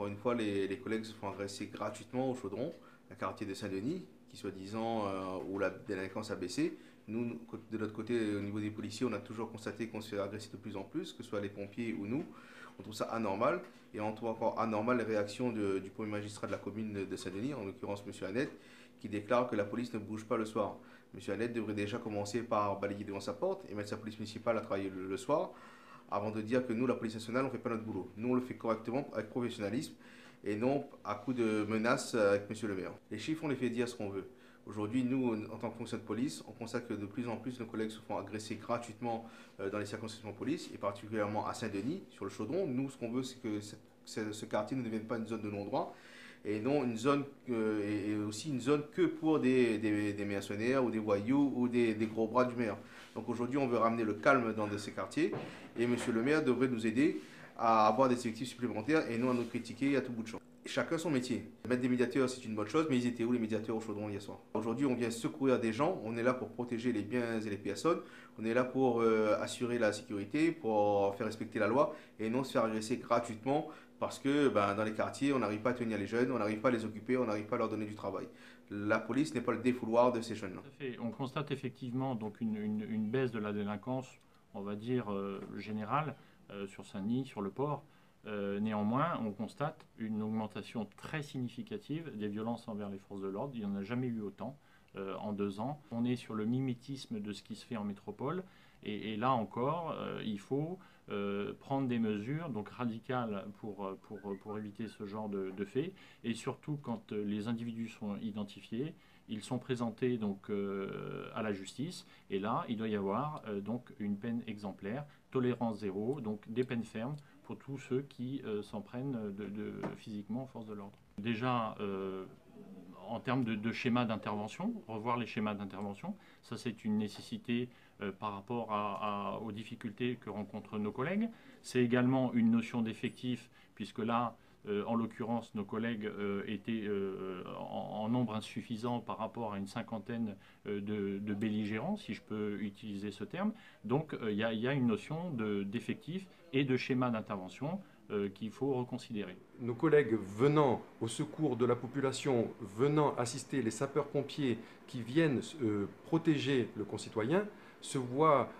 encore une fois, les collègues se font agresser gratuitement au Chaudron, un quartier de Saint-Denis, qui soi-disant, où la délinquance a baissé. Nous, de notre côté, au niveau des policiers, on a toujours constaté qu'on se fait agresser de plus en plus, que ce soit les pompiers ou nous. On trouve ça anormal. Et on trouve encore anormal les réactions du premier magistrat de la commune de Saint-Denis, en l'occurrence M. Annette, qui déclare que la police ne bouge pas le soir. M. Annette devrait déjà commencer par balayer devant sa porte et mettre sa police municipale à travailler le soir, avant de dire que nous, la police nationale, on ne fait pas notre boulot. Nous, on le fait correctement, avec professionnalisme, et non à coup de menaces avec M. le maire. Les chiffres, on les fait dire ce qu'on veut. Aujourd'hui, nous, en tant que fonctionnaire de police, on constate que de plus en plus nos collègues se font agresser gratuitement dans les circonscriptions de police, et particulièrement à Saint-Denis, sur le Chaudron. Nous, ce qu'on veut, c'est que ce quartier ne devienne pas une zone de non-droit, et non une zone, et aussi une zone que pour des mercenaires ou des voyous ou des gros bras du maire. Donc aujourd'hui, on veut ramener le calme dans ces quartiers, et monsieur le maire devrait nous aider à avoir des effectifs supplémentaires et non à nous critiquer à tout bout de champ. Chacun son métier. Mettre des médiateurs, c'est une bonne chose, mais ils étaient où les médiateurs au Chaudron hier soir? Aujourd'hui, on vient secourir des gens, on est là pour protéger les biens et les personnes, on est là pour assurer la sécurité, pour faire respecter la loi, et non se faire agresser gratuitement parce que dans les quartiers, on n'arrive pas à tenir les jeunes, on n'arrive pas à les occuper, on n'arrive pas à leur donner du travail. La police n'est pas le défouloir de ces jeunes-là. On constate effectivement donc une baisse de la délinquance, on va dire générale, sur Saint-Denis, sur le port. Néanmoins, on constate une augmentation très significative des violences envers les forces de l'ordre. Il n'y en a jamais eu autant en 2 ans. On est sur le mimétisme de ce qui se fait en métropole. Et là encore, il faut prendre des mesures donc radicales pour éviter ce genre de faits. Et surtout, quand les individus sont identifiés, ils sont présentés donc à la justice. Et là, il doit y avoir donc une peine exemplaire, tolérance zéro, donc des peines fermes pour tous ceux qui s'en prennent physiquement aux forces de l'ordre. Déjà, en termes de schéma d'intervention, revoir les schémas d'intervention, ça c'est une nécessité par rapport aux difficultés que rencontrent nos collègues. C'est également une notion d'effectif, puisque là, en l'occurrence, nos collègues étaient en nombre insuffisant par rapport à une cinquantaine de belligérants, si je peux utiliser ce terme. Donc il y a une notion d'effectif et de schéma d'intervention qu'il faut reconsidérer. Nos collègues venant au secours de la population, venant assister les sapeurs-pompiers qui viennent protéger le concitoyen, se voient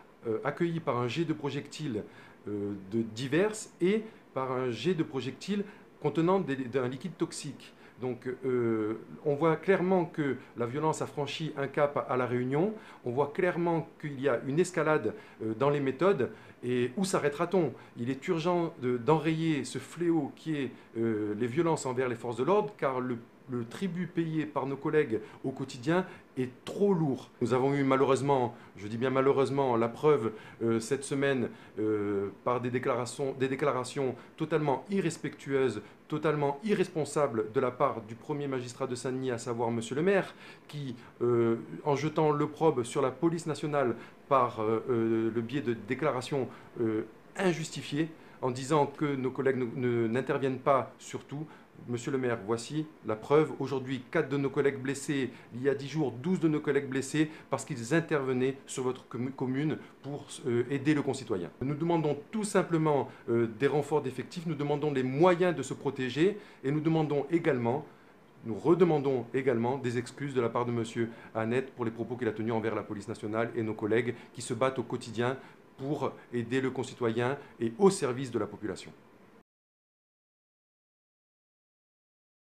accueillis par un jet de projectiles divers et par un jet de projectiles contenant d'un liquide toxique. Donc on voit clairement que la violence a franchi un cap à La Réunion, on voit clairement qu'il y a une escalade dans les méthodes, et où s'arrêtera-t-on? Il est urgent d'enrayer ce fléau qui est les violences envers les forces de l'ordre, car le tribut payé par nos collègues au quotidien est trop lourd. Nous avons eu malheureusement, je dis bien malheureusement, la preuve cette semaine par des déclarations totalement irrespectueuses, totalement irresponsables de la part du premier magistrat de Saint-Denis, à savoir Monsieur le maire, qui, en jetant l'opprobre sur la police nationale par le biais de déclarations injustifiées, en disant que nos collègues n'interviennent pas sur tout. Monsieur le maire, voici la preuve. Aujourd'hui, 4 de nos collègues blessés. Il y a 10 jours, 12 de nos collègues blessés parce qu'ils intervenaient sur votre commune pour aider le concitoyen. Nous demandons tout simplement des renforts d'effectifs, nous demandons les moyens de se protéger et nous redemandons également des excuses de la part de monsieur Annette pour les propos qu'il a tenus envers la police nationale et nos collègues qui se battent au quotidien pour aider le concitoyen et au service de la population.